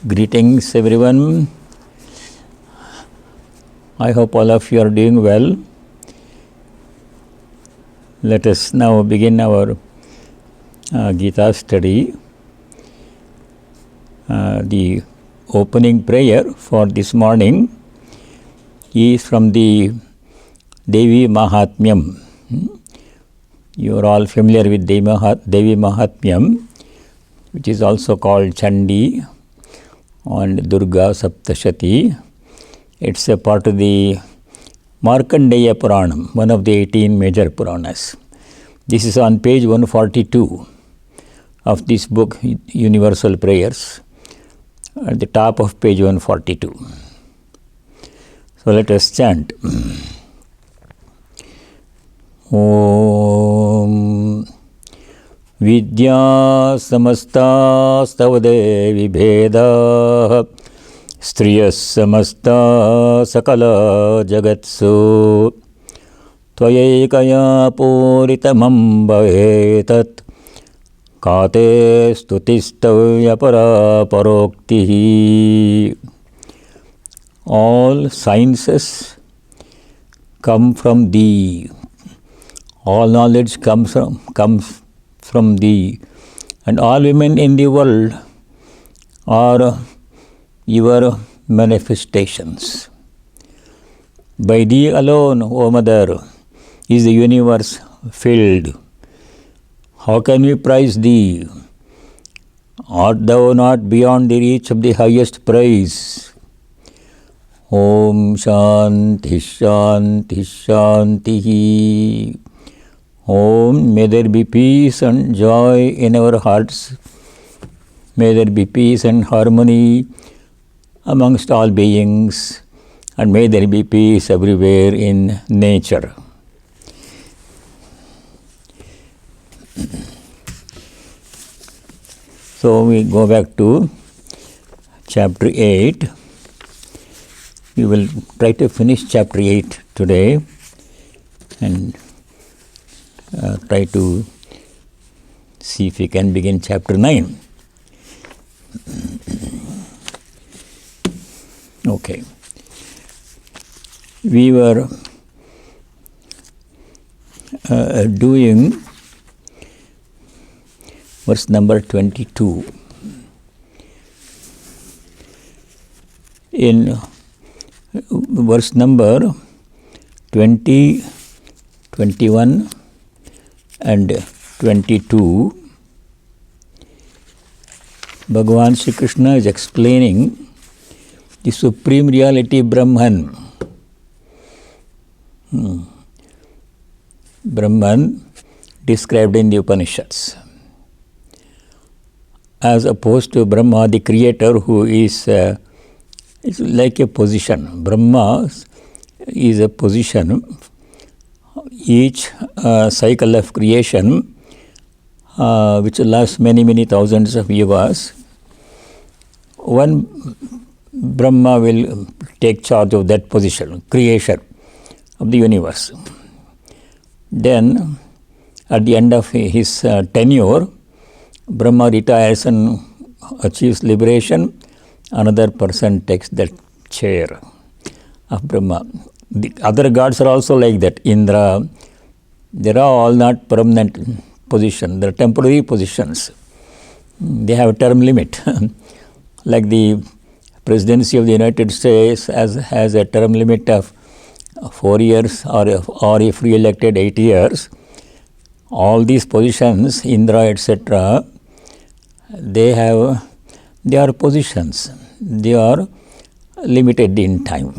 Greetings everyone. I hope all of you are doing well. Let us now begin our Gita study. The opening prayer for this morning is from the Devi Mahatmyam. You are all familiar with Devi Mahatmyam, which is also called Chandi and Durga Saptashati. It's a part of the Markandeya Puranam, one of the 18 major Puranas. This is on page 142 of this book, Universal Prayers, at the top of page 142. So let us chant. Om Vidya Samasta Stavade Vibheda Striyas Samasta Sakala Jagatsu Tvayekaya Puritamam Bhavetat Kate Stutistavya Para Paroktihi. All sciences come from Thee. All knowledge comes from Thee, and all women in the world are Your manifestations. By Thee alone, O Mother, is the universe filled. How can we praise Thee? Art Thou not beyond the reach of the highest praise? Om Shanti Shanti Shanti. Om, may there be peace and joy in our hearts. May there be peace and harmony amongst all beings, and may there be peace everywhere in nature. So we go back to chapter 8. We will try to finish chapter 8 today and try to see if we can begin chapter 9. Okay. We were doing verse number 22. In verse number 20, 21 and 22, Bhagavan Sri Krishna is explaining the Supreme Reality Brahman. Brahman described in the Upanishads, as opposed to Brahma, the creator, who is it's like a position. Brahma is a position. Each cycle of creation, which lasts many thousands of years, one Brahma will take charge of that position, creation of the universe. Then, at the end of his tenure, Brahma retires and achieves liberation. Another person takes that chair of Brahma. The other gods are also like that. Indra, they are all not permanent positions, they are temporary positions. They have a term limit. Like the presidency of the United States has a term limit of 4 years, or if re-elected 8 years. All these positions, Indra, etc., they are positions. They are limited in time.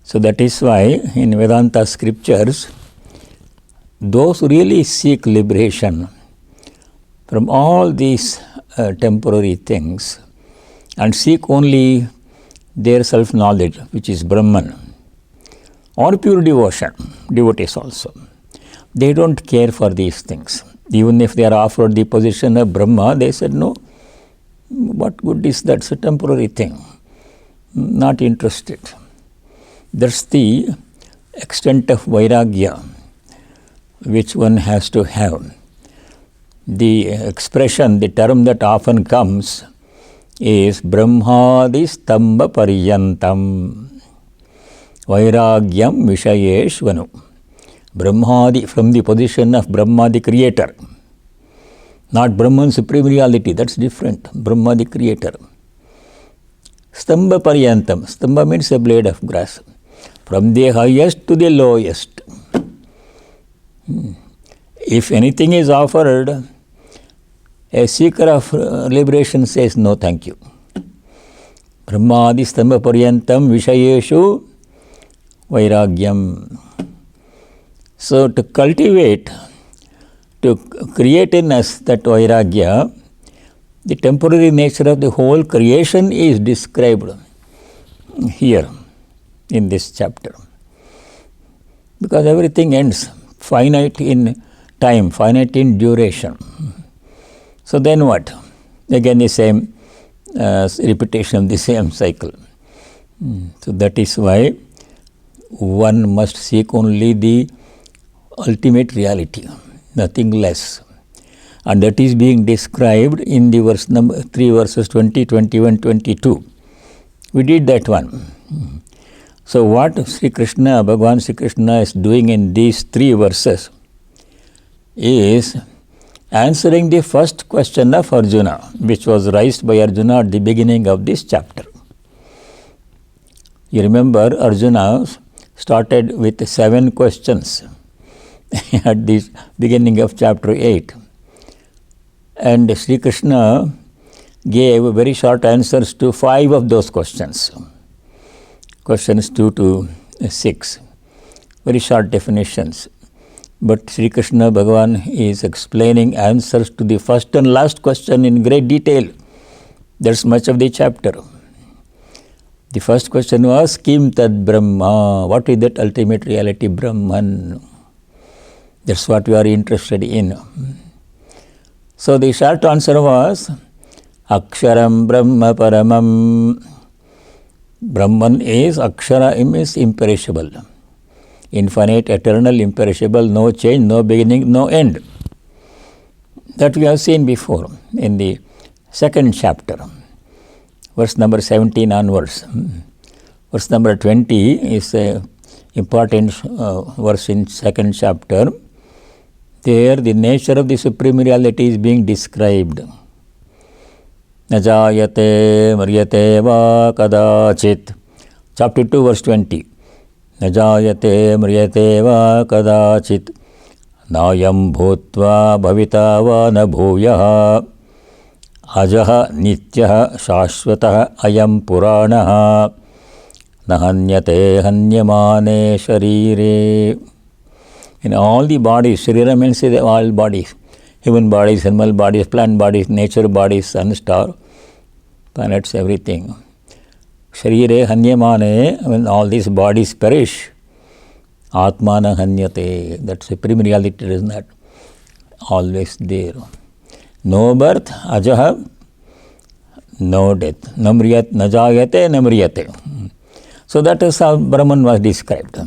So that is why in Vedanta scriptures, those who really seek liberation from all these temporary things and seek only their self-knowledge, which is Brahman, or pure devotion, devotees also, they don't care for these things. Even if they are offered the position of Brahma, they said, no, what good is that? It's a temporary thing. Not interested. That's the extent of Vairagya which one has to have. The expression, the term that often comes is Brahmadi Stamba Paryantam Vairagyam Vishayeshvanu. Brahmadi, from the position of Brahma the creator. Not Brahman supreme reality, that's different. Brahma the creator. Stamba Paryantam. Stamba means a blade of grass. From the highest to the lowest. If anything is offered, a seeker of liberation says, no, thank you. Brahmadi Stamba Paryantam Vishayeshu Vairagyam. So to cultivate, to create in us that Vairagya, the temporary nature of the whole creation is described here in this chapter. Because everything ends, finite in time, finite in duration. So then what? Again the same repetition of the same cycle. So that is why one must seek only the ultimate reality, nothing less. And that is being described in the verse number 3 verses 20, 21, 22. We did that one. So what Sri Krishna, Bhagavan Sri Krishna is doing in these 3 verses is answering the first question of Arjuna, which was raised by Arjuna at the beginning of this chapter. You remember Arjuna started with 7 questions at the beginning of chapter 8. And Sri Krishna gave very short answers to 5 of those questions. Questions 2 to 6. Very short definitions. But Sri Krishna Bhagavan is explaining answers to the first and last question in great detail. That's much of the chapter. The first question was, Kim Tad Brahma? What is that ultimate reality, Brahman? That's what we are interested in. So the short answer was, Aksharam Brahma Paramam. Brahman is Akshara, is imperishable. Infinite, eternal, imperishable, no change, no beginning, no end. That we have seen before in the 2nd chapter, verse number 17 onwards. Verse number 20 is an important verse in 2nd chapter. There the nature of the supreme reality is being described. Najayate Maryate va kadachit. Chapter 2 verse 20. Najayate Maryate va kadachit. Nayam bhutva bhavita va na bhuyaha. Ajaha nityaha shashvatah ayam puranaha. Nahanyate hanyamane sharire. In all the bodies, Sharira means all bodies, human bodies, animal bodies, plant bodies, nature bodies, sun, star, planets, everything. Sharire hanyamane, when all these bodies perish, Atmana hanyate, that supreme reality is not always there. No birth, ajaha, no death. Namriyat, najayate, namriyate. So that is how Brahman was described.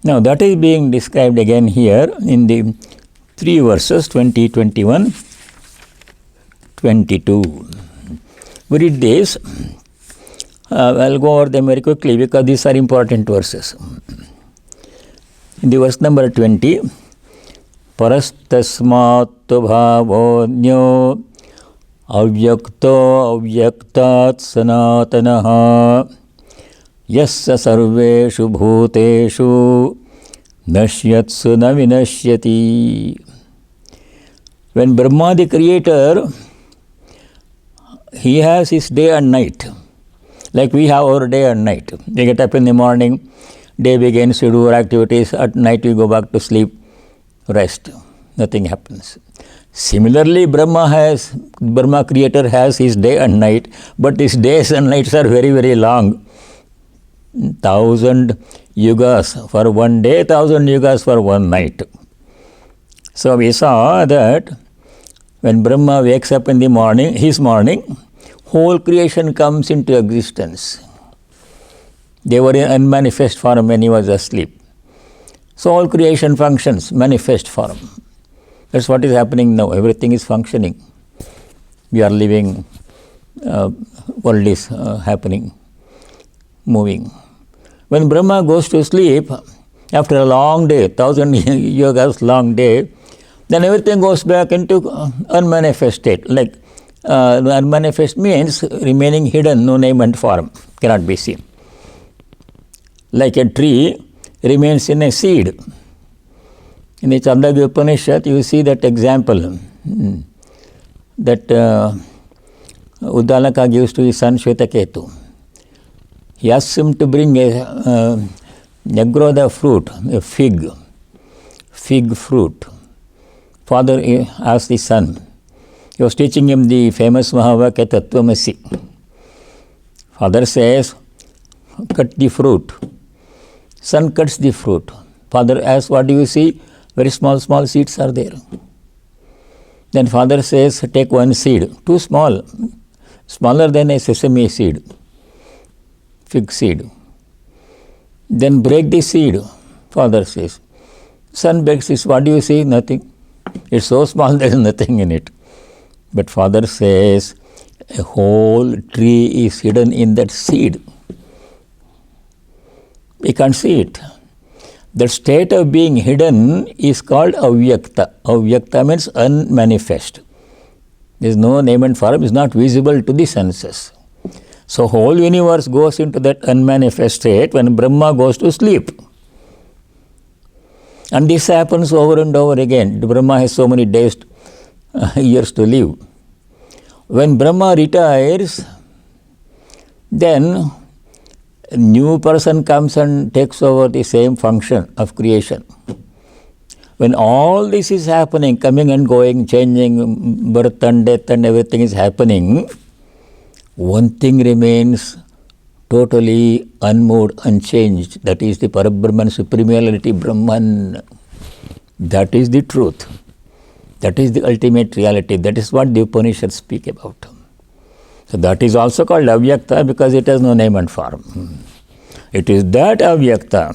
Now that is being described again here in the 3 verses 20, 21, 22. We read this. I'll go over them very quickly because these are important verses. In the verse number 20, Parastasmat bhavodnyo avyakto avyaktat sanatanaha Yasya sarveshu bhuteshu nashyatsu na vinashyati. When Brahma the creator, he has his day and night. Like we have our day and night. We get up in the morning, day begins to do our activities, at night we go back to sleep, rest. Nothing happens. Similarly, Brahma creator has his day and night, but his days and nights are very, very long. 1,000 yugas for one day, 1,000 yugas for one night. So we saw that when Brahma wakes up in the morning, his morning, whole creation comes into existence. They were in unmanifest form when he was asleep. So all creation functions, manifest form. That's what is happening now. Everything is functioning. We are living world is happening, moving. When Brahma goes to sleep, after a long day, 1000 yogas long day, then everything goes back into unmanifest state. Like unmanifest means remaining hidden, no name and form, cannot be seen. Like a tree remains in a seed. In the Chandogya Upanishad, you see that example that Uddalaka gives to his son Shvetaketu. He asks him to bring a Nagrodha fruit, a fig fruit. Father asked the son. He was teaching him the famous Mahavakya Tattvamasi. Father says, cut the fruit. Son cuts the fruit. Father asks, what do you see? Very small seeds are there. Then father says, take one seed, too small, smaller than a sesame seed, fig seed. Then break the seed, father says. Son begs this, what do you see? Nothing. It's so small, there is nothing in it. But father says, a whole tree is hidden in that seed. We can't see it. The state of being hidden is called avyakta. Avyakta means unmanifest. There is no name and form, is not visible to the senses. So whole universe goes into that unmanifest state when Brahma goes to sleep. And this happens over and over again. Brahma has so many days, years to live. When Brahma retires, then a new person comes and takes over the same function of creation. When all this is happening, coming and going, changing, birth and death and everything is happening, one thing remains totally unmoved, unchanged. That is the Parabrahman, Supreme Brahman. That is the truth. That is the ultimate reality. That is what the Upanishads speak about. So that is also called avyakta because it has no name and form. It is that avyakta,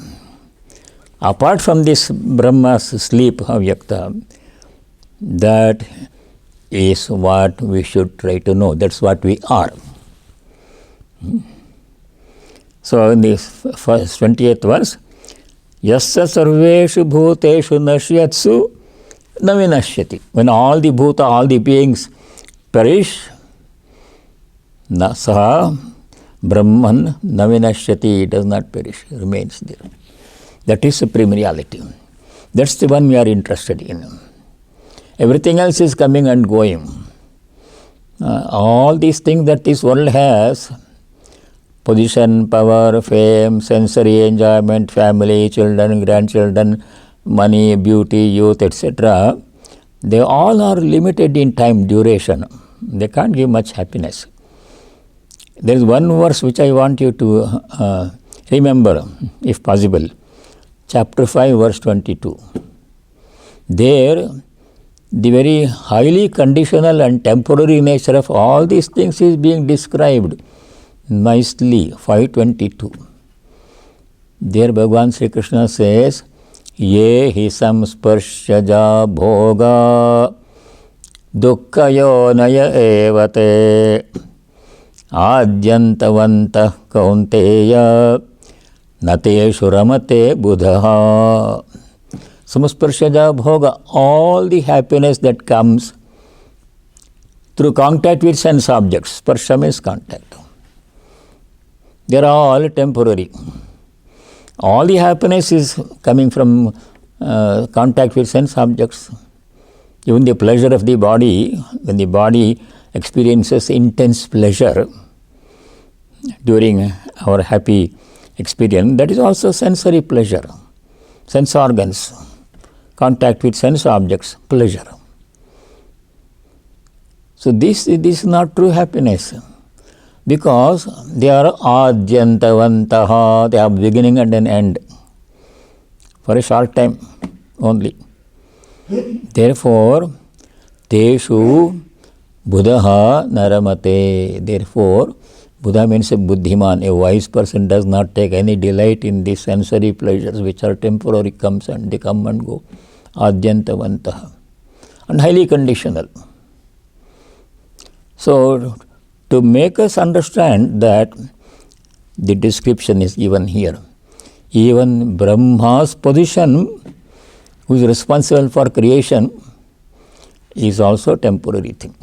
apart from this Brahma's sleep avyakta, that is what we should try to know. That's what we are. So in the first 28th verse, Yasya sarveshu bhuteshu nashyatsu navinashyati. When all the bhuta, all the beings perish, saha Brahman navinashyati, does not perish, remains there. That is supreme reality. That's the one we are interested in. Everything else is coming and going. All these things that this world has, position, power, fame, sensory enjoyment, family, children, grandchildren, money, beauty, youth, etc., they all are limited in time, duration. They can't give much happiness. There is one verse which I want you to remember, if possible. Chapter 5, verse 22. There, the very highly conditional and temporary nature of all these things is being described nicely. 5:22. There Bhagavan Sri Krishna says, Ye hi samsparshaja bhoga dukkayonaya evate adyantavantah kaunteya nateshu ramate buddha. Samsparshaja bhoga, all the happiness that comes through contact with sense objects. Sparsha means contact. They are all temporary. All the happiness is coming from contact with sense objects. Even the pleasure of the body, when the body experiences intense pleasure during our happy experience, that is also sensory pleasure. Sense organs, contact with sense objects, pleasure. So this is not true happiness, because they are adyantavantaha, they have beginning and an end for a short time only. Therefore, teshu buddha naramate. Therefore, Buddha means a buddhiman, a wise person does not take any delight in these sensory pleasures which are temporary, comes and they come and go. Adyantavantaha. And highly conditional. So, to make us understand that the description is given here. Even Brahma's position, who is responsible for creation, is also a temporary thing.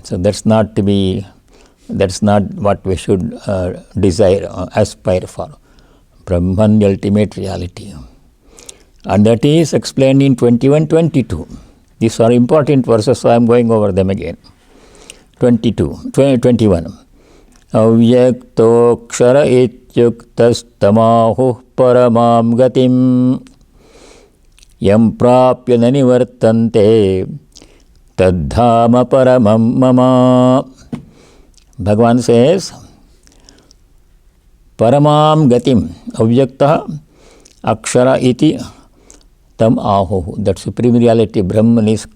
So that's not what we should desire, aspire for. Brahman, the ultimate reality. And that is explained in 21-22. These are important verses, so I am going over them again. 21. Avyaktoksara ityuktastamāhuh paramām gatim yam prāpya nanivartante taddhāma paramam mama. Bhagavan says, paramām gatim avyaktaha akshara iti tam ahuh. That supreme reality, Brahman is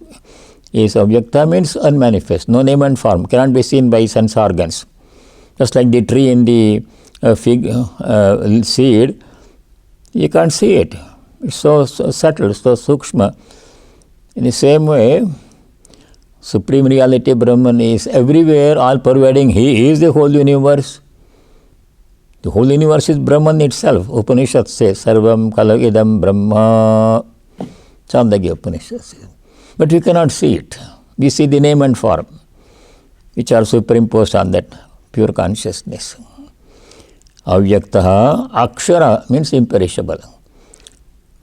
avyakta, means unmanifest, no name and form, cannot be seen by sense organs. Just like the tree in the fig seed, you can't see it. It's so subtle, so sukshma. In the same way, supreme reality Brahman is everywhere, all pervading. He is the whole universe. The whole universe is Brahman itself. Upanishad says, Sarvam Kalagidam Brahma. Chandogya Upanishad says. But we cannot see it. We see the name and form, which are superimposed on that pure consciousness. Avyaktaha, akshara means imperishable.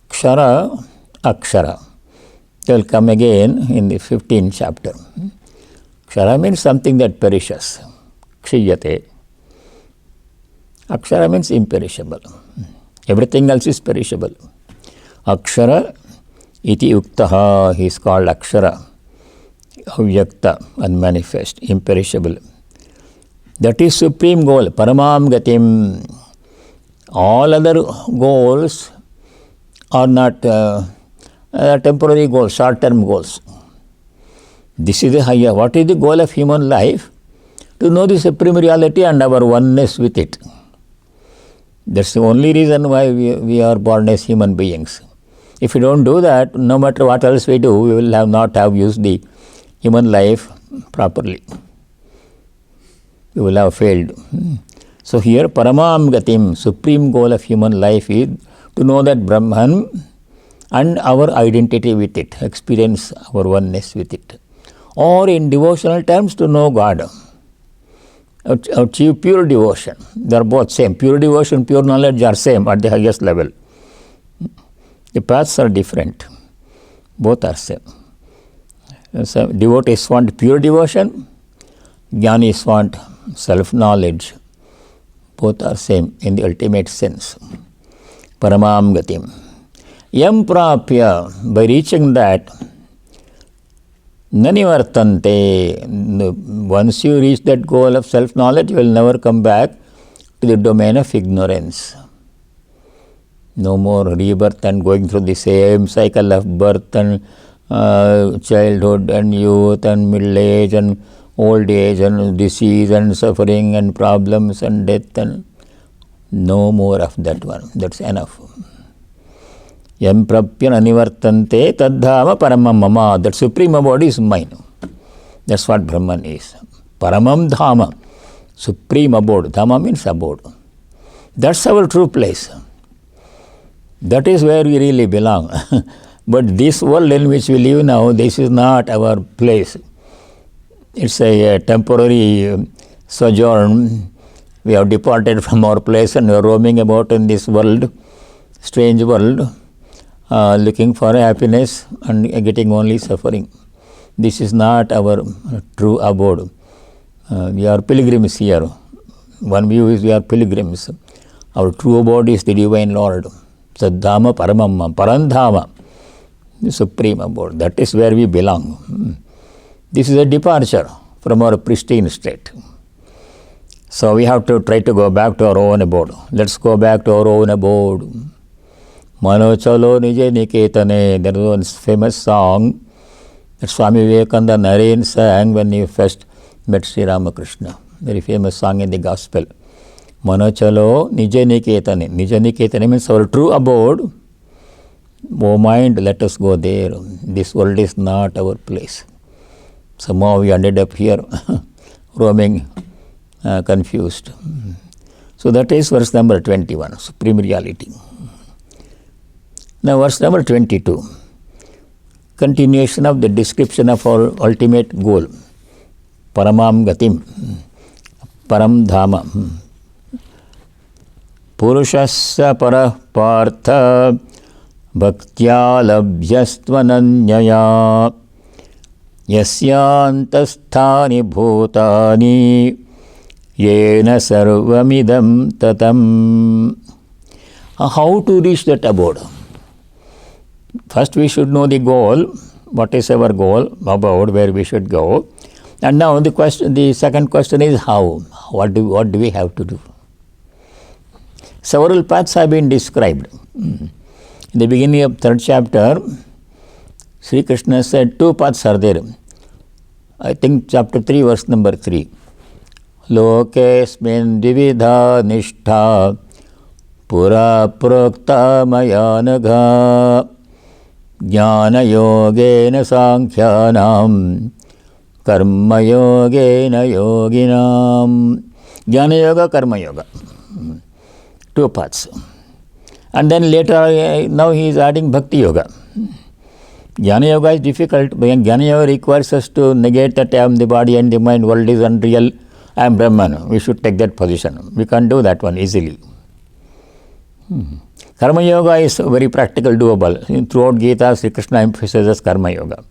Kshara, akshara. They will come again in the 15th chapter. Kshara means something that perishes. Kshiyate. Akshara means imperishable. Everything else is perishable. Akshara iti uktaha, he is called Akshara. Avyakta, unmanifest, imperishable. That is supreme goal, paramām gatim. All other goals are not temporary goals, short-term goals. This is the higher. What is the goal of human life? To know the supreme reality and our oneness with it. That's the only reason why we are born as human beings. If we don't do that, no matter what else we do, we will not have used the human life properly. We will have failed. So here, paramām gatim, supreme goal of human life is to know that Brahman and our identity with it, experience our oneness with it. Or in devotional terms, to know God. Achieve pure devotion. They are both same. Pure devotion, pure knowledge are same at the highest level. The paths are different. Both are same. So devotees want pure devotion. Jnanis want self-knowledge. Both are same in the ultimate sense. Paramām gatim. Yam prapya, by reaching that, nanivartante. Once you reach that goal of self-knowledge, you will never come back to the domain of ignorance. No more rebirth and going through the same cycle of birth and childhood and youth and middle age and old age and disease and suffering and problems and death, and no more of that one. That's enough. Yam prapya nanivartante taddhama paramam mama. That supreme abode is mine. That's what Brahman is. Paramam dhama. Supreme abode. Dhama means abode. That's our true place. That is where we really belong. But this world in which we live now, this is not our place. It's a temporary sojourn. We have departed from our place and we are roaming about in this world, strange world, looking for happiness and getting only suffering. This is not our true abode. We are pilgrims here. One view is we are pilgrims. Our true abode is the Divine Lord. Saddhama paramamma, parandhama, the supreme abode. That is where we belong. This is a departure from our pristine state. So we have to try to go back to our own abode. Let's go back to our own abode. Mano chalo nije niketane. There was one famous song that Swami Vivekananda Naren sang when he first met Sri Ramakrishna. Very famous song in the gospel. Mano chalo nije niketane. Nije niketane means our true abode. O mind, let us go there. This world is not our place. Somehow we ended up here roaming confused. So that is verse number 21, supreme reality. Now verse number 22, continuation of the description of our ultimate goal, Paramam Gatim, Param Dhama. Purushasya parah partha bhaktya labhyastvananyaya yasyantasthani bhutani yena sarvamidam tatam. How to reach that abode? First we should know the goal. What is our goal? About where we should go. And now the second question is how? What do we have to do? Several paths have been described. In the beginning of 3rd chapter, Sri Krishna said 2 paths are there. I think chapter 3, verse number 3. Lokesmin dividha nishtha pura prokta mayanagha jnana yogena sankhyanam karma yogena yoginam. Jnana yoga, karma yoga. 2 paths. And then later, now he is adding bhakti yoga. Jnana yoga is difficult. Jnana yoga requires us to negate that I am the body and the mind, world is unreal, I am Brahman. We should take that position. We can't do that one easily. Karma yoga is very practical, doable. Throughout Gita, Sri Krishna emphasizes karma yoga.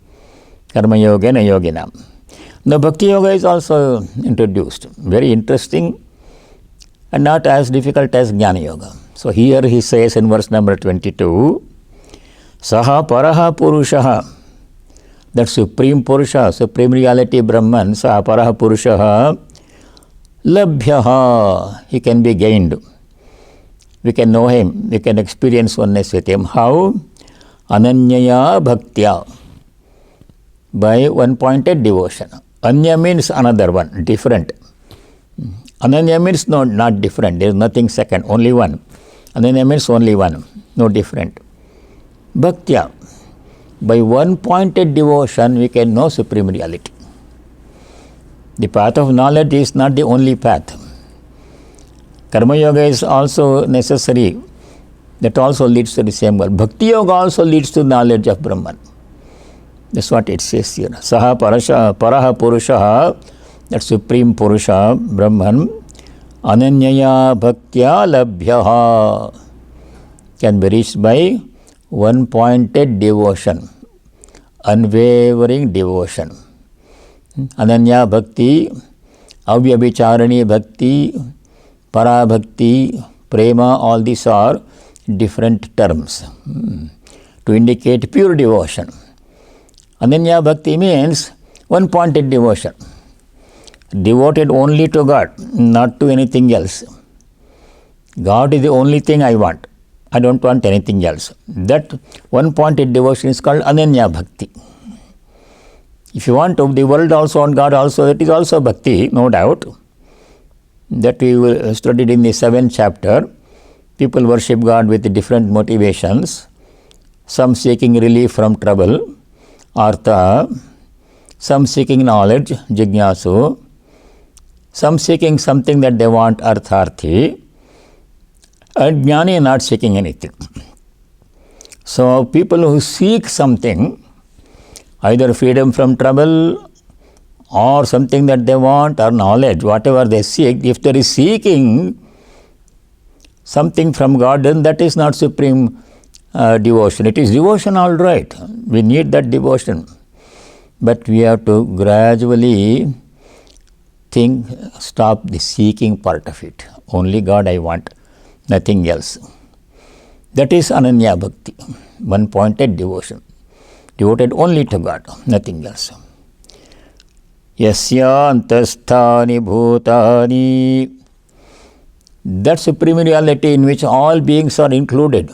Karma yogena yoginam. Now bhakti yoga is also introduced. Very interesting and not as difficult as Jnana yoga. So here he says in verse number 22, Saha Paraha Purushaha, that Supreme Purusha, Supreme Reality Brahman, Saha Paraha Purushaha, Labhyaha, he can be gained. We can know him, we can experience oneness with him. How? Ananyaya Bhaktya, by one-pointed devotion. Anya means another one, different. Ananya means not different, there is nothing second, only one. Ananya means only one, no different. Bhaktya, by one-pointed devotion we can know Supreme Reality. The path of knowledge is not the only path. Karma Yoga is also necessary, that also leads to the same goal. Bhakti Yoga also leads to knowledge of Brahman. That's what it says here. Saha Paraha Purushaha, that Supreme Purusha, Brahman, Ananyaya Bhaktya Labhyaha, can be reached by one-pointed devotion, unwavering devotion. Ananya Bhakti, Avyabhicharani Bhakti, Para Bhakti, Prema, all these are different terms to indicate pure devotion. Ananya Bhakti means one-pointed devotion, devoted only to God, not to anything else. God is the only thing I want. I don't want anything else. That one-pointed devotion is called Ananya Bhakti. If you want the world also and God also, that is also Bhakti, no doubt. That we studied in the 7th chapter. People worship God with different motivations. Some seeking relief from trouble, Artha. Some seeking knowledge, Jignasu. Some seeking something that they want, Artharthi. And Jnani not seeking anything. So people who seek something, either freedom from trouble or something that they want or knowledge, whatever they seek, if there is seeking something from God, then that is not supreme devotion. It is devotion, all right. We need that devotion. But we have to gradually stop the seeking part of it. Only God I want, nothing else. That is Ananya Bhakti, one-pointed devotion. Devoted only to God, nothing else. Yasya antasthani bhutani, that supreme reality in which all beings are included.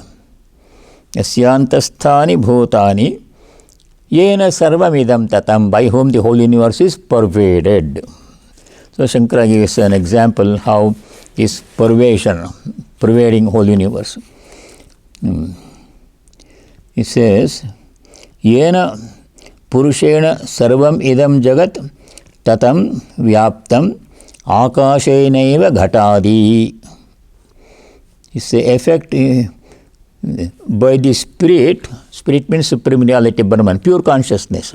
Yasya antasthani bhutani, yena sarvamidam tatam, by whom the whole universe is pervaded. So Shankara gives an example how is pervasion, pervading whole universe. He says, Yena पुरुषेण सर्वम इदम जगत ततम व्याप्तम आकाशेनैव घटादि. It's the effect by the spirit. Spirit means supreme reality, Brahman, pure consciousness.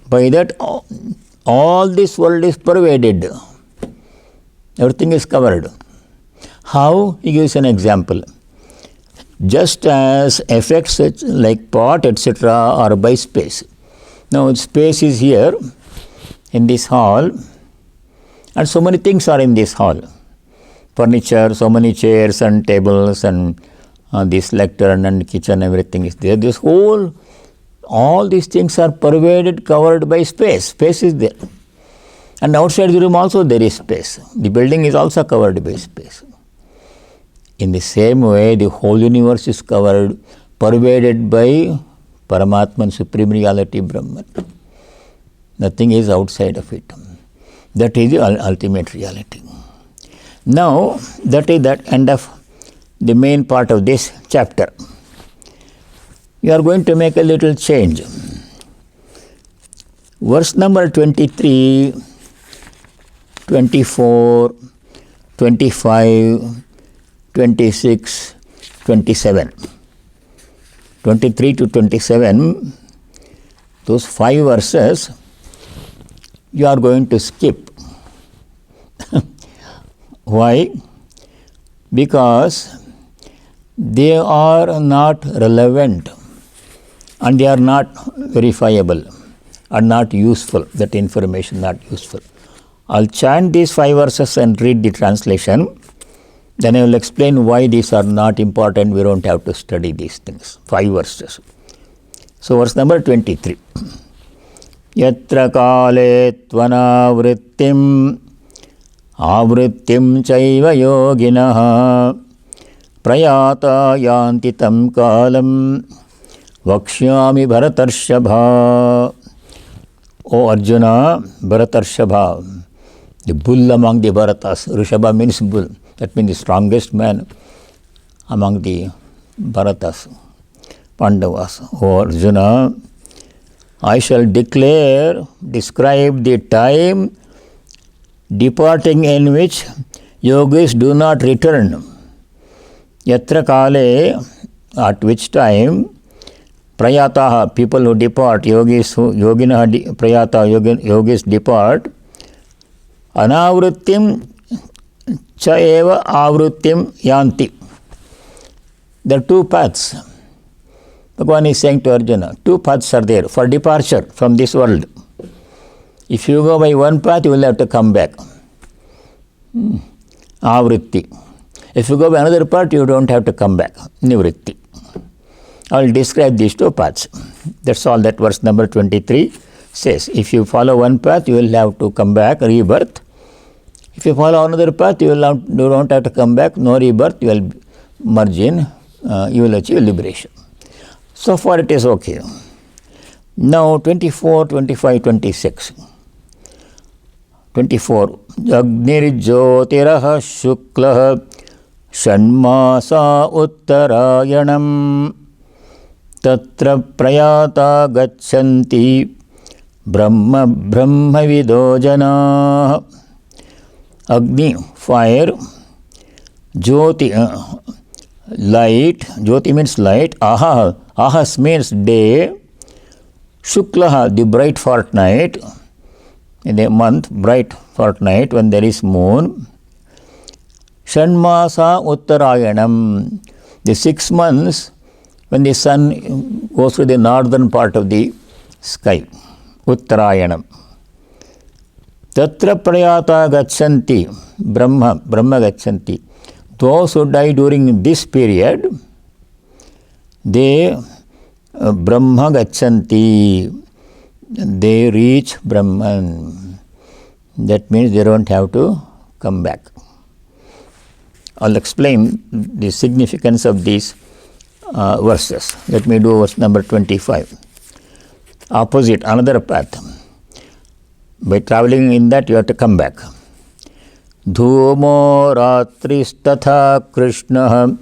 By that, all this world is pervaded. Everything is covered. How? He gives an example. Just as effects like pot, etc. are by space. Now, space is here in this hall, and so many things are in this hall. Furniture, so many chairs and tables, and this lectern and kitchen, everything is there. This whole, all these things are pervaded, covered by space. Space is there. And outside the room also there is space. The building is also covered by space. In the same way, the whole universe is covered, pervaded by Paramatman, Supreme Reality, Brahman. Nothing is outside of it. That is the ultimate reality. Now, that is that end of the main part of this chapter. You are going to make a little change. Verse number 23, 24, 25, 26, 27. 23 to 27, those 5 verses, you are going to skip. Why? Because they are not relevant and they are not verifiable and not useful. That information not useful. I'll chant these 5 verses and read the translation. Then I will explain why these are not important. We don't have to study these things. 5 verses. So verse number 23. Yatra kale tvanavrittim avrittim chaiva yoginaha prayata yanti tam kalam vakshyami bharatarshabha. O Arjuna, Bharatarshabha, the bull among the Bharatas. Rishabha means bull. That means the strongest man among the Bharatas, Pandavas. O Arjuna, I shall describe the time departing in which yogis do not return. Yatra kale, at which time, prayataha, people who depart, yogis depart, anavrittim cha eva avrittim yanti. There are 2 paths. Bhagavan is saying to Arjuna, 2 paths are there for departure from this world. If you go by one path, you will have to come back. Avritti. If you go by another path, you don't have to come back. Nivritti. I will describe these 2 paths. That's all that verse number 23 says. If you follow one path, you will have to come back, rebirth. If you follow another path, you don't have to come back, no rebirth, you will merge in, you will achieve liberation. So far it is okay. Now 24, 25, 26. 24. Agnir jyotiraha shuklah shanmasa uttarayanam tatra prayata gachanti brahma vido jana. Agni, fire. Jyoti, light. Jyoti means light. Ahas means day. Shuklaha, the bright fortnight. In a month, bright fortnight when there is moon. Shanmasa uttarayanam, the 6 months when the sun goes to the northern part of the sky. Uttarayanam. Tatra prayata gachanti, Brahma gachanti. Those who die during this period, they Brahma gachanti, they reach Brahman. That means they don't have to come back. I'll explain the significance of these verses. Let me do verse number 25. Opposite, another path. By traveling in that, you have to come back. Dhumo ratristatha Krishna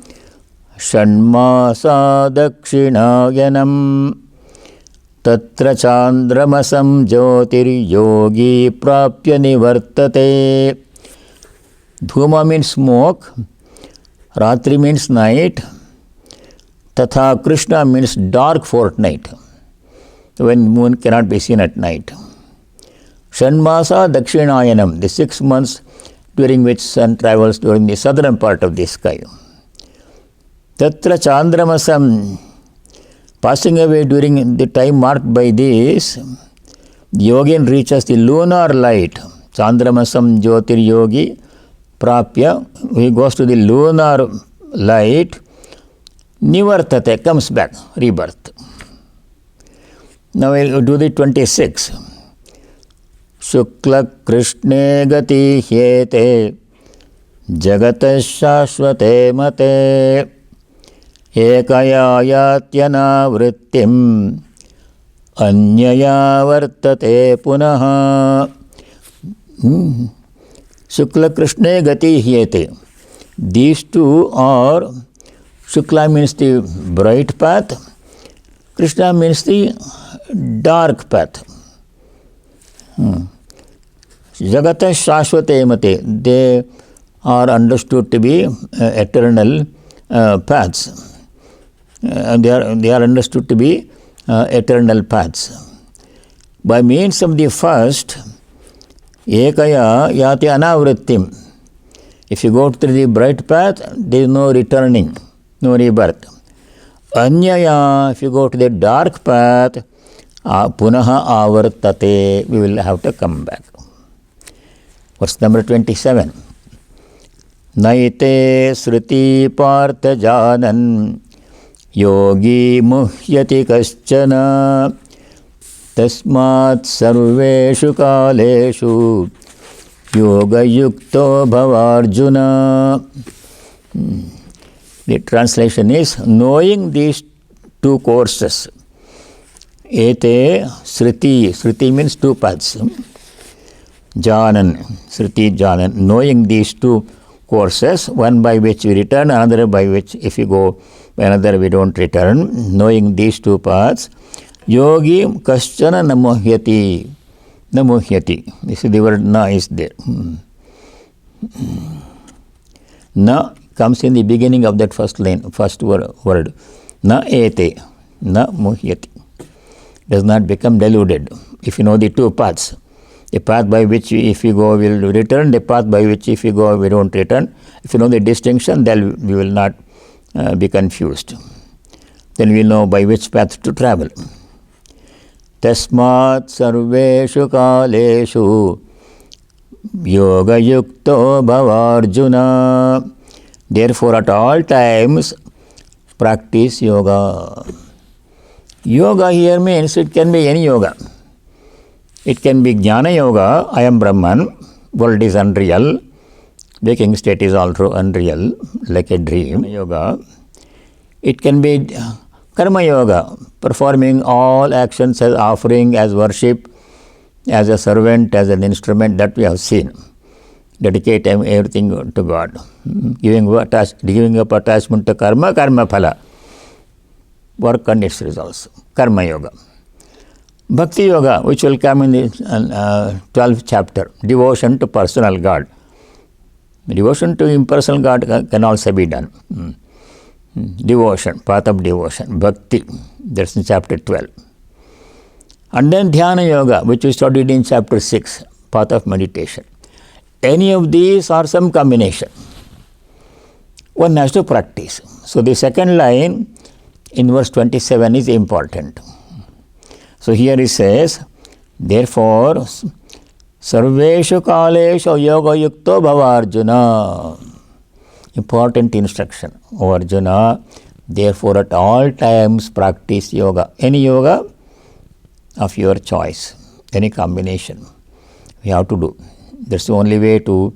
Shanmasa dakshinayanam Tatra chandramasam jyotiryogi prapya nivartate. Dhuma means smoke, Ratri means night, Tatha Krishna means dark fortnight, when moon cannot be seen at night. Shanmasa Dakshinayanam, the 6 months during which sun travels during the southern part of the sky. Tatra Chandramasam, passing away during the time marked by this, the yogin reaches the lunar light. Chandramasam Jyotir Yogi Prapya, he goes to the lunar light. Nivartate, comes back, rebirth. Now we'll do the 26. Shukla Krishne Gati Hyete Jagata Shashvate Mate Ekaya Yatyana Vrittim Anyaya Vartate Punaha. Shukla Krishne Gati Hyete. These two are, Shukla means the bright path, Krishna means the dark path. Jagata Shashvate Mate, they are understood to be eternal paths. They are understood to be eternal paths. By means of the first, Ekaya Yati Anavrittim. If you go through the bright path, there is no returning, no rebirth. Anyaya, if you go to the dark path, punaha avartate, we will have to come back. Verse number 27. Naite sruti partha janan yogi muhyati kaschana tasmat sarveshu kaleshu yoga yukto bhavarjuna. The translation is, knowing these two courses, ete sriti, sriti means two paths, janan, sriti janan, knowing these two courses, one by which we return, another by which if we go by another we don't return, knowing these two paths, yogi kaschana namuhyati, namuhyati, this is the word na is there. Na comes in the beginning of that first line, first word. Na ete, na muhyati. Does not become deluded. If you know the two paths, the path by which if we go we will return, the path by which if we go we don't return. If you know the distinction, then we will not be confused. Then we know by which path to travel. Tasmat sarveshu kaleshu yoga yukto bhavarjuna. Therefore, at all times, practice yoga. Yoga here means it can be any yoga. It can be Jnana Yoga, I am Brahman, world is unreal, waking state is also unreal, like a dream yoga. It can be Karma Yoga, performing all actions as offering, as worship, as a servant, as an instrument, that we have seen. Dedicate everything to God. Giving up attachment to karma, karma phala. Work on its results. Karma Yoga. Bhakti Yoga, which will come in the 12th chapter. Devotion to personal God. Devotion to impersonal God can also be done. Devotion, path of devotion. Bhakti, that's in chapter 12. And then Dhyana Yoga, which we studied in chapter 6, path of meditation. Any of these or some combination. One has to practice. So the second line in verse 27 is important. So here it says, therefore, sarveshu kaleshu yoga yukto bhava Arjuna. Important instruction. O Arjuna, therefore at all times practice yoga. Any yoga of your choice, any combination we have to do. That's the only way to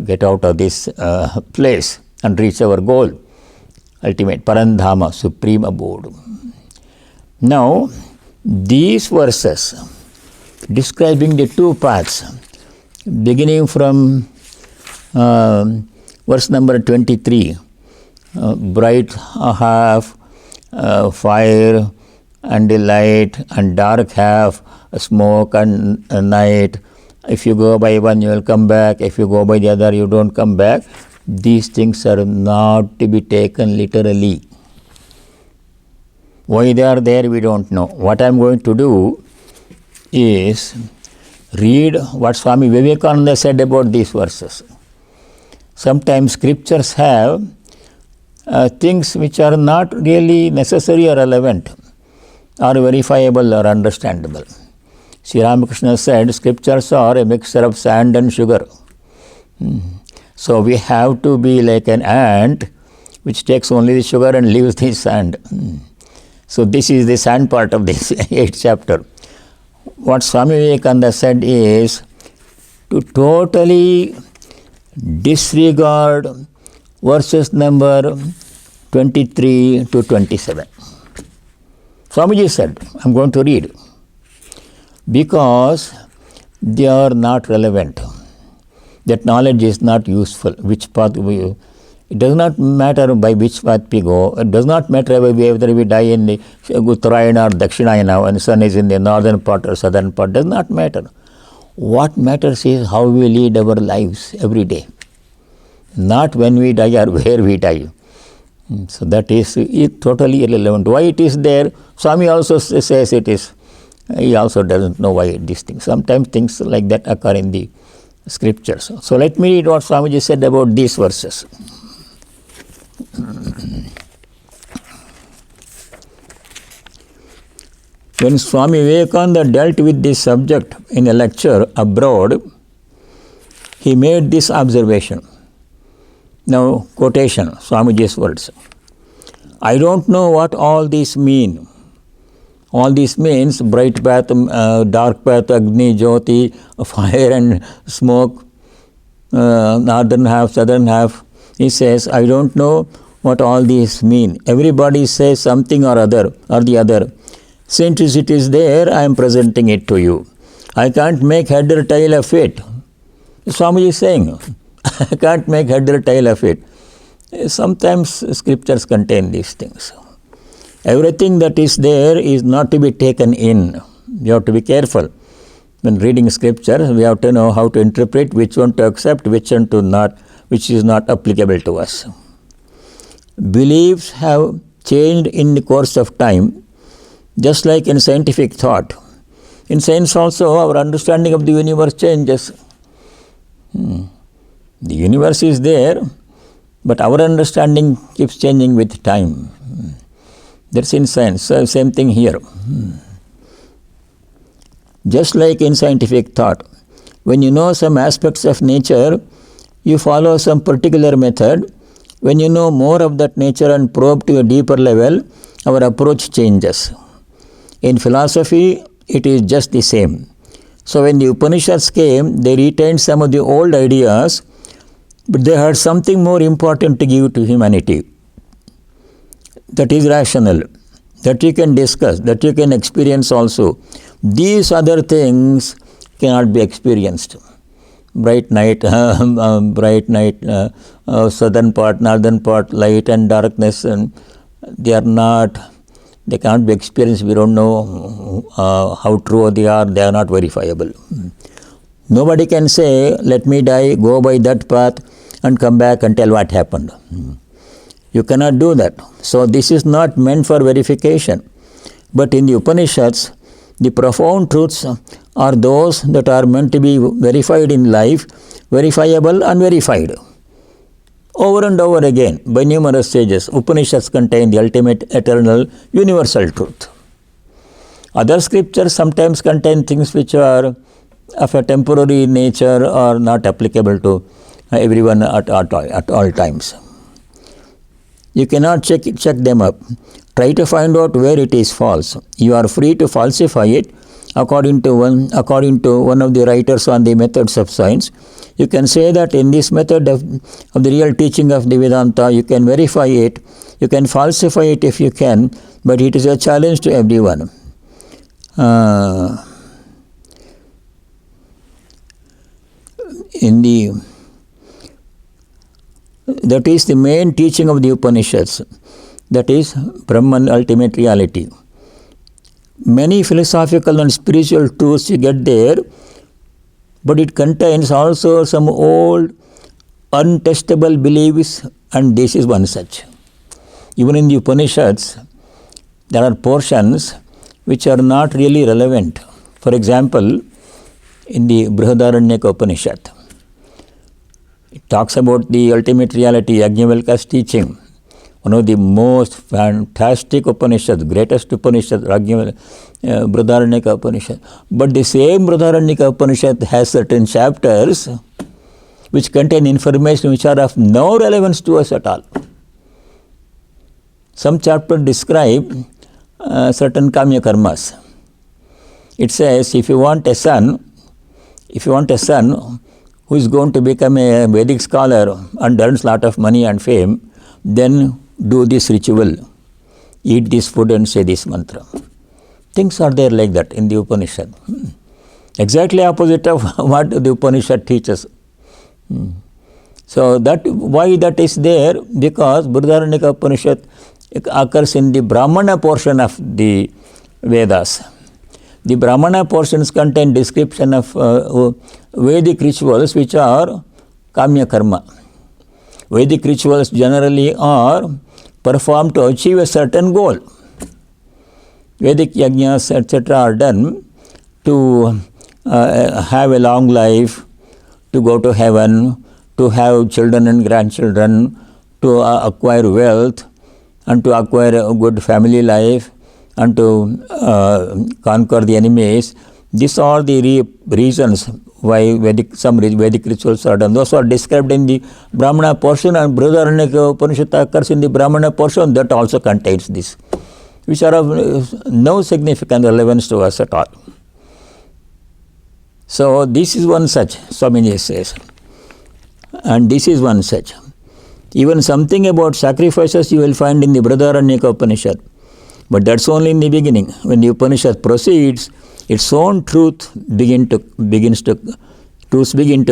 get out of this place and reach our goal, ultimate Parandhama, supreme abode. Now, these verses describing the two paths, beginning from verse number 23, bright half, fire, and the light, and dark half, smoke and night. If you go by one, you will come back. If you go by the other, you don't come back. These things are not to be taken literally. Why they are there, we don't know. What I am going to do is read what Swami Vivekananda said about these verses. Sometimes scriptures have things which are not really necessary or relevant, or verifiable or understandable. Sri Ramakrishna said scriptures are a mixture of sand and sugar. So we have to be like an ant which takes only the sugar and leaves the sand. So this is the sand part of this 8th chapter. What Swami Vivekananda said is to totally disregard verses number 23 to 27. Swamiji said, I am going to read, because they are not relevant. That knowledge is not useful. Which path we, it does not matter by which path we go. It does not matter whether we die in the Uttarayana or Dakshinayana and the sun is in the northern part or southern part. It does not matter. What matters is how we lead our lives every day. Not when we die or where we die. So that is totally irrelevant. Why it is there? Swami also says it is. He also doesn't know why these things. Sometimes things like that occur in the scriptures. So let me read what Swamiji said about these verses. When Swami Vivekananda dealt with this subject in a lecture abroad, he made this observation. Now, quotation, Swamiji's words. I don't know what all these mean. All this means bright path, dark path, Agni, Jyoti, fire and smoke, northern half, southern half. He says, I don't know what all these mean. Everybody says something or other or the other. Since it is there, I am presenting it to you. I can't make head or tail of it. Swamiji is saying, I can't make head or tail of it. Sometimes scriptures contain these things. Everything that is there is not to be taken in. You have to be careful. When reading scripture, we have to know how to interpret, which one to accept, which one to not, which is not applicable to us. Beliefs have changed in the course of time, just like in scientific thought. In science also, our understanding of the universe changes. The universe is there, but our understanding keeps changing with time. That's in science. So same thing here. Just like in scientific thought, when you know some aspects of nature, you follow some particular method. When you know more of that nature and probe to a deeper level, our approach changes. In philosophy, it is just the same. So when the Upanishads came, they retained some of the old ideas, but they had something more important to give to humanity. That is rational, that you can discuss, that you can experience also. These other things cannot be experienced. Bright night, southern part, northern part, light and darkness, and they cannot be experienced. We don't know how true they are not verifiable. Nobody can say, let me die, go by that path and come back and tell what happened. You cannot do that. So this is not meant for verification. But in the Upanishads, the profound truths are those that are meant to be verified in life, verifiable and verified. Over and over again, by numerous sages, Upanishads contain the ultimate, eternal, universal truth. Other scriptures sometimes contain things which are of a temporary nature or not applicable to everyone at all times. You cannot check them up. Try to find out where it is false. You are free to falsify it according to one of the writers on the methods of science. You can say that in this method of the real teaching of the Vedanta, you can verify it, you can falsify it if you can, but it is a challenge to everyone. That is the main teaching of the Upanishads. That is Brahman, ultimate reality. many philosophical and spiritual truths you get there, but it contains also some old untestable beliefs, and this is one such. Even in the Upanishads, there are portions which are not really relevant. For example, in the Brihadaranyaka Upanishad, it talks about the ultimate reality, Yajnavalkya's teaching. One of the most fantastic Upanishads, greatest Upanishad, Brihadaranyaka Upanishad. But the same Brihadaranyaka Upanishad has certain chapters which contain information which are of no relevance to us at all. Some chapters describe certain kamya karmas. It says, if you want a son who is going to become a Vedic scholar and earns a lot of money and fame, then do this ritual, eat this food and say this mantra. Things are there like that in the Upanishad. Exactly opposite of what the Upanishad teaches. So that why that is there? Because Brihadaranyaka Upanishad occurs in the Brahmana portion of the Vedas. The Brahmana portions contain description of Vedic rituals which are kamya karma. Vedic rituals generally are performed to achieve a certain goal. Vedic yajnas, etc. are done to have a long life, to go to heaven, to have children and grandchildren, to acquire wealth, and to acquire a good family life, and to conquer the enemies. These are the reasons why some Vedic rituals are done. Those are described in the Brahmana portion, and Brihadaranyaka Upanishad occurs in the Brahmana portion that also contains this, which are of no significant relevance to us at all. So this is one such, Swamiji says. And this is one such. Even something about sacrifices you will find in the Brihadaranyaka Upanishad. But that's only in the beginning. When the Upanishad proceeds, its own truths begin to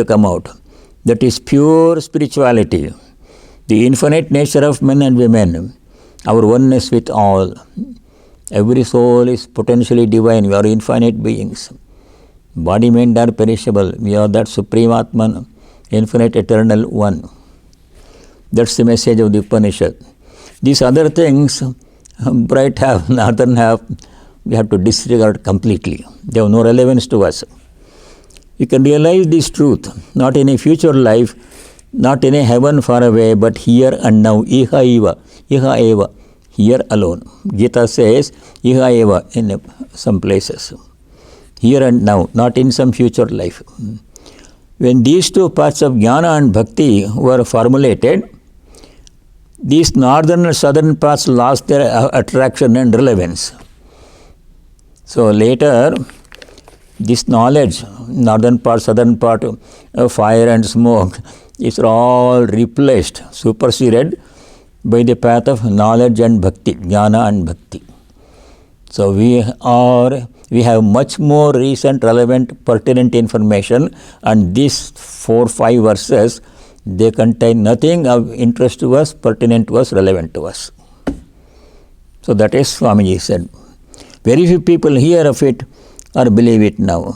come out. That is pure spirituality, the infinite nature of men and women, our oneness with all. Every soul is potentially divine. We are infinite beings. Body, mind are perishable. We are that Supreme Atman, infinite, eternal one. That's the message of the Upanishad. These other things, bright half, northern half, we have to disregard completely. They have no relevance to us. We can realize this truth, not in a future life, not in a heaven far away, but here and now. Iha eva, here alone. Gita says, iha eva in some places. Here and now, not in some future life. When these two parts of jnana and bhakti were formulated, these northern and southern parts lost their attraction and relevance. So later, this knowledge, northern part, southern part, fire and smoke, is all replaced, superseded by the path of knowledge and bhakti, jnana and bhakti. So we have much more recent, relevant, pertinent information, and these 4-5 verses, they contain nothing of interest to us, pertinent to us, relevant to us. So that is Swamiji said. Very few people hear of it or believe it now.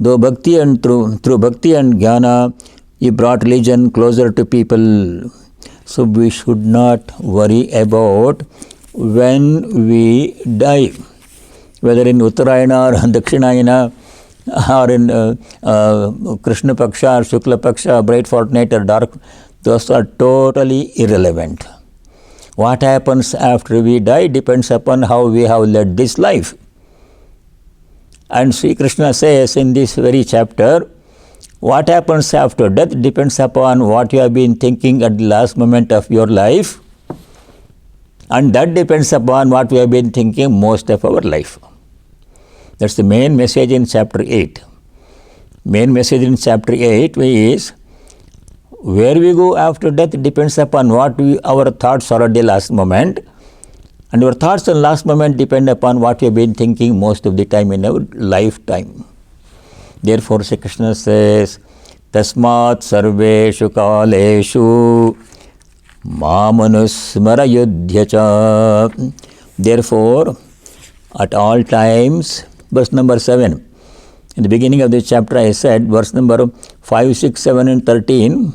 Though bhakti and through bhakti and jnana, he brought religion closer to people. So we should not worry about when we die, whether in Uttarayana or Dakshinayana, or in Krishna Paksha or Shukla Paksha, bright fortnight or dark, those are totally irrelevant. What happens after we die depends upon how we have led this life. And Sri Krishna says in this very chapter, what happens after death depends upon what you have been thinking at the last moment of your life, and that depends upon what we have been thinking most of our life. That's the main message in chapter 8. Main message in chapter 8 is, where we go after death depends upon what our thoughts are at the last moment, and our thoughts at the last moment depend upon what we have been thinking most of the time in our lifetime. Therefore, Sri Krishna says, Tasmat sarveshu kaleshu mamanusmara yudhyacha. Therefore, at all times. Verse number 7. In the beginning of this chapter I said verse number 5, 6, 7 and 13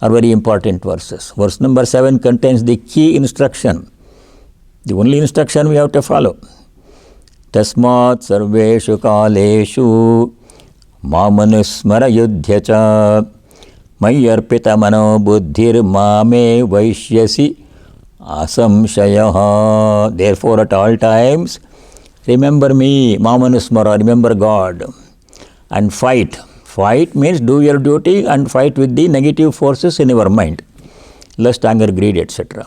are very important verses. Verse number 7 contains the key instruction, the only instruction we have to follow. Tasmat sarveshu kaleshu mamanusmara yudhyacha mayyarpita mano buddhir mame vaishyasi asamshayaha. Therefore at all times remember me, mamanusmara, remember God, and fight. Fight means do your duty and fight with the negative forces in your mind, lust, anger, greed, etc.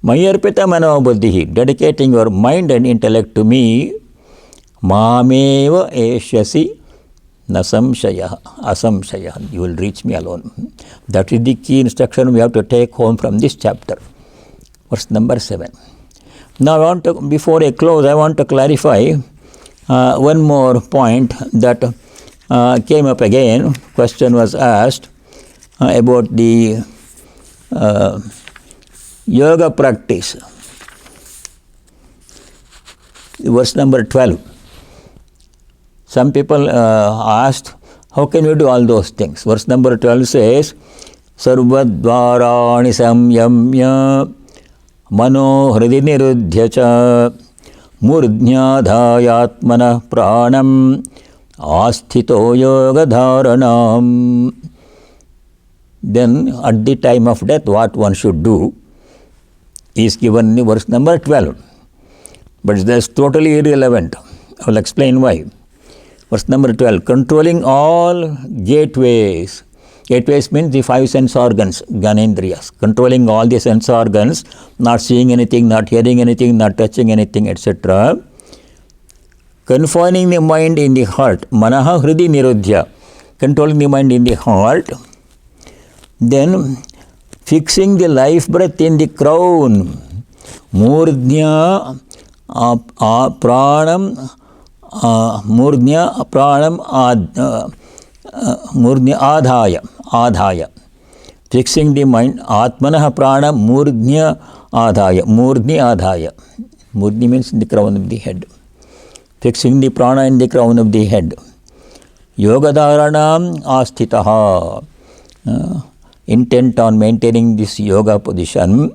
Mayarpita mano buddhihi, dedicating your mind and intellect to me, mameva eshyasi nasamshaya, asamshaya, you will reach me alone. That is the key instruction we have to take home from this chapter. Verse number 7. Now, before I close, I want to clarify one more point that came up again. Question was asked about the yoga practice. Verse number 12. Some people asked, how can we do all those things? Verse number 12 says, Sarvadvarani samyamya mano hridi nirudhyacha murdhyadhayatmana pranam asthito yoga dharanam. Then at the time of death what one should do is given in verse number 12. But that's totally irrelevant. I will explain why. Verse number 12, controlling all gateways. Gateways means the 5 sense organs, Gyanendriyas. Controlling all the sense organs, not seeing anything, not hearing anything, not touching anything, etc. Confining the mind in the heart, manaha hridi nirudhya. Controlling the mind in the heart. Then fixing the life breath in the crown. Murdhya pranam murdhya pranam murdhya adhaya. Fixing the mind, atmanah pranam murdhya adhaya. Murdhya adhaya. Murdhya means in the crown of the head. Fixing the prana in the crown of the head. Yoga dharanam asthitaha. Intent on maintaining this yoga position.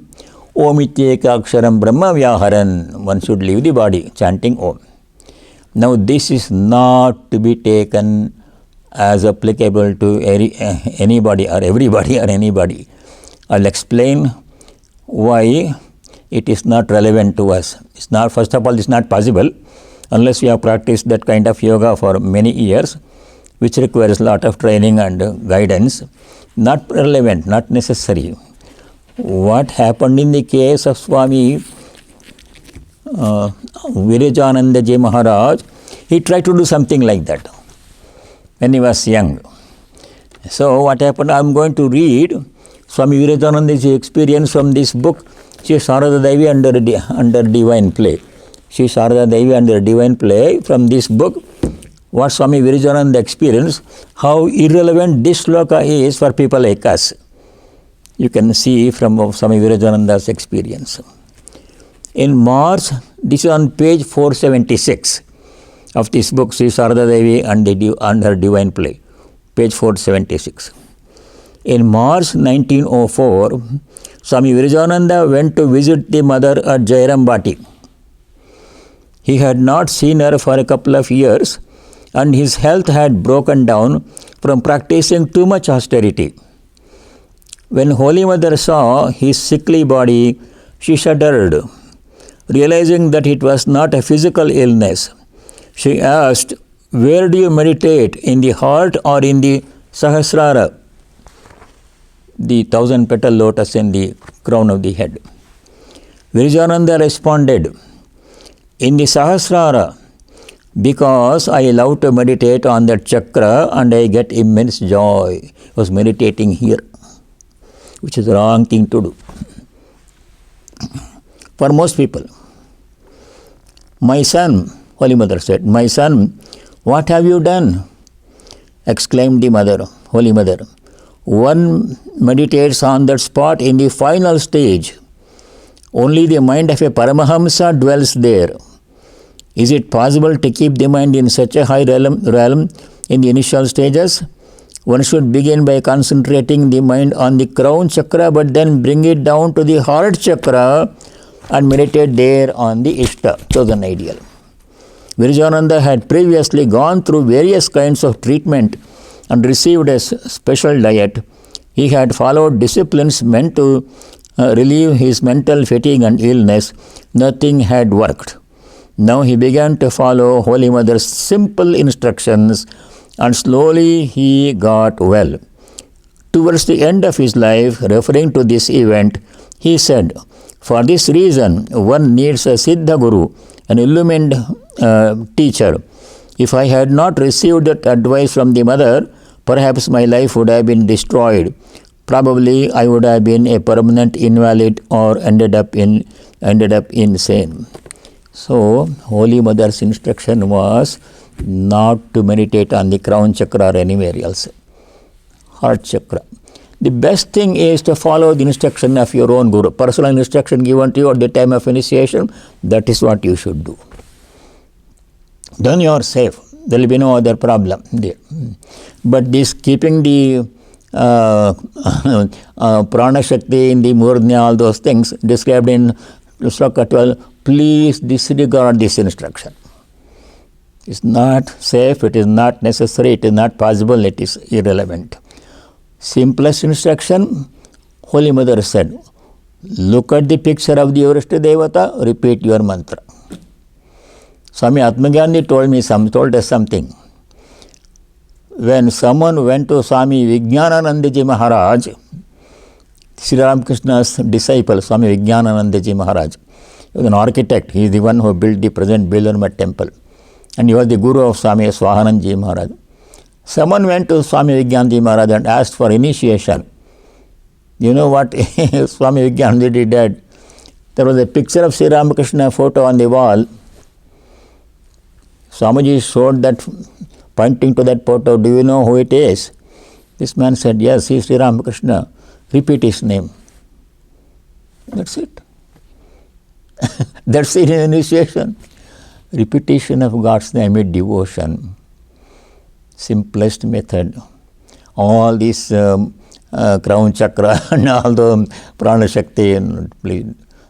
Om ityeka aksharam brahma vyaharan. One should leave the body chanting Om. Now this is not to be taken as applicable to anybody or everybody or anybody. I'll explain why it is not relevant to us. It's not, first of all, it's not possible unless we have practiced that kind of yoga for many years, which requires a lot of training and guidance. Not relevant, not necessary. What happened in the case of Swami Virajananda Ji Maharaj, he tried to do something like that when he was young. So what happened, I am going to read Swami Virajananda's experience from this book, Shri Sarada Devi under Divine Play. Shri Sarada Devi under Divine Play, from this book, what Swami Virajananda experienced, how irrelevant this sloka is for people like us. You can see from Swami Virajananda's experience. In March, this is on page 476 of this book, Sri Sarada Devi and her Divine Play, page 476. In March 1904, Swami Virajananda went to visit the mother at Jairambati. He had not seen her for a couple of years, and his health had broken down from practicing too much austerity. When Holy Mother saw his sickly body, she shuddered. Realizing that it was not a physical illness, she asked, "Where do you meditate, in the heart or in the Sahasrara?" The 1000-petal lotus in the crown of the head. Virajananda responded, "In the Sahasrara, because I love to meditate on that chakra and I get immense joy." I was meditating here, which is the wrong thing to do for most people. "My son," Holy Mother said, "My son, what have you done?" Exclaimed the mother, Holy Mother. "One meditates on that spot in the final stage. Only the mind of a Paramahamsa dwells there. Is it possible to keep the mind in such a high realm in the initial stages? One should begin by concentrating the mind on the crown chakra, but then bring it down to the heart chakra and meditate there on the Ishta, chosen ideal. Virajananda had previously gone through various kinds of treatment and received a special diet. He had followed disciplines meant to relieve his mental fatigue and illness. Nothing had worked. Now he began to follow Holy Mother's simple instructions, and slowly he got well. Towards the end of his life, referring to this event, he said, "For this reason, one needs a Siddha Guru, an illumined teacher. If I had not received that advice from the mother, perhaps my life would have been destroyed. Probably I would have been a permanent invalid or ended up insane." So, Holy Mother's instruction was not to meditate on the crown chakra or anywhere else. Heart chakra. The best thing is to follow the instruction of your own guru. Personal instruction given to you at the time of initiation, that is what you should do. Then you are safe. There will be no other problem there. But this keeping the prana shakti in the murnya, all those things described in Sloka 12, please disregard this instruction. It's not safe, it is not necessary, it is not possible, it is irrelevant. Simplest instruction, Holy Mother said, look at the picture of the Eurishta Devata, repeat your mantra. Swami Atmagandhi told us something. When someone went to Swami Vijnananandaji Maharaj, Sri Ramakrishna's disciple, Swami Vijnananandaji Maharaj, he was an architect. He is the one who built the present Belur temple. And he was the guru of Swami Swahanandaji Maharaj. Someone went to Swami Vijnanandaji Maharaj and asked for initiation. You know what Swami Vijnanandaji did? There was a picture of Sri Ramakrishna photo on the wall. Swamiji showed that, pointing to that photo, do you know who it is? This man said, yes, he is Sri Ramakrishna. Repeat his name. That's it. That's it in initiation. Repetition of God's name is devotion. Simplest method. All this crown chakra and all the prana shakti, please,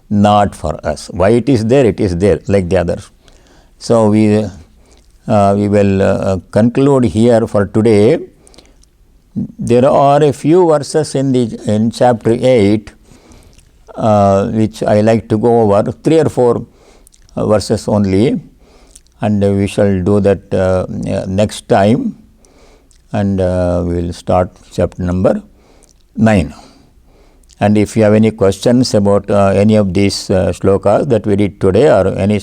not for us. Why it is there, like the others. So we will conclude here for today. There are a few verses in chapter 8 which I like to go over, 3 or 4 verses only, and we shall do that next time, and we will start chapter number 9. And if you have any questions about any of these shlokas that we did today, or any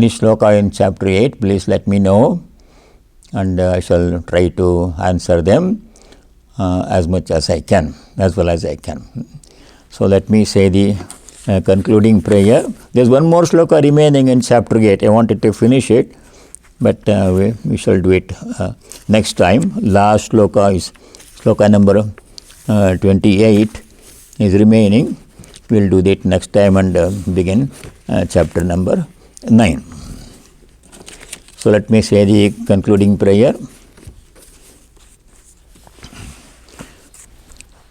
shloka in chapter 8, please let me know, and I shall try to answer them as much as I can, as well as I can. So let me say the concluding prayer. There is one more shloka remaining in chapter 8. I wanted to finish it, but we shall do it next time. Last shloka is shloka number 28 is remaining. We will do that next time and begin chapter number 9. So let me say the concluding prayer.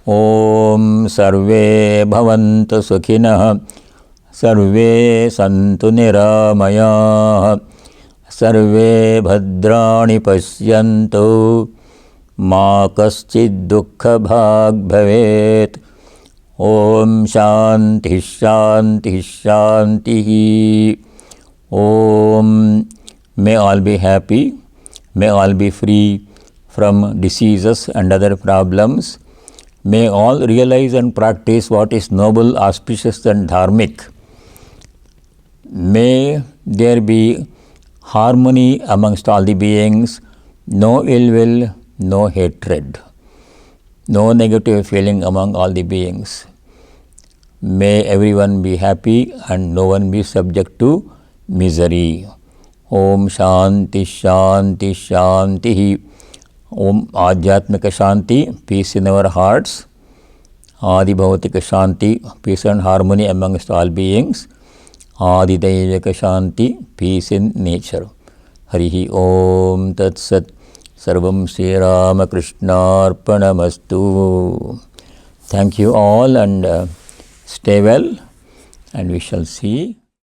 Om sarve bhavantu sukhinah, sarve santu niramayah, sarve bhadrani pashyantu, ma kaschid dukkha bhag bhavet. Om shanti shanti shanti. Om. May all be happy, may all be free from diseases and other problems. May all realize and practice what is noble, auspicious and dharmic. May there be harmony amongst all the beings, no ill will, no hatred, no negative feeling among all the beings. May everyone be happy and no one be subject to misery. Om Shanti Shanti Shanti. Om Adhyatmika Shanti, peace in our hearts, Adi Bhautika Shanti, peace and harmony amongst all beings. Adi Daivika Shanti, peace in nature. Harihi Om Tat Sat. Sarvam Sri Ramakrishna Arpanamastu. Thank you all and stay well, and we shall see